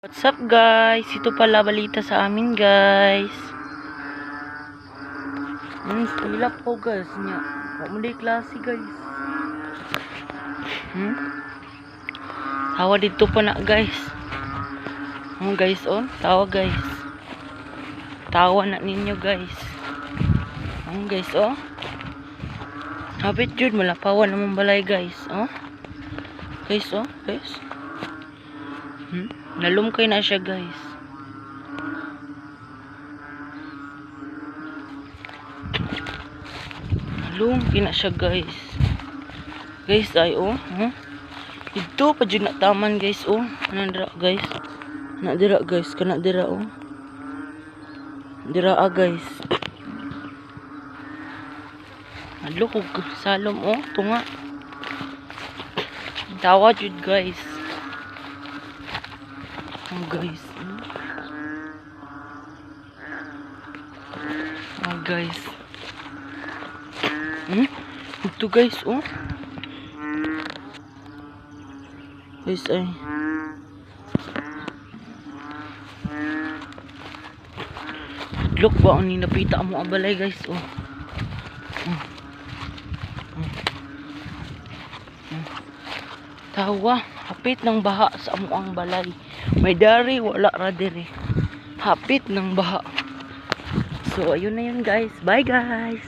What's up guys? Ito pala balita sa amin guys. Hilap po guys niya. Muli klase guys. Tawa dito pa na guys. Guys tawa guys. Tawa na ninyo guys. Guys Habit jud malapawan namang balay guys. Guys guys. Nalumkay na siya guys. Nalumkay na siya guys. Guys ay Ito pa jud na taman guys Kanadira guys. Kanadira guys, kanadira Dira guys. Nalukog salom tunga. Tawa jud guys. Guys. Guys. Ito guys Guys ay. Look ba ni napita mo ang balay guys Tawa, hapit ng baha sa amuang balay. May dari, wala ra dire. Hapit ng baha. So, ayun na yun guys. Bye guys!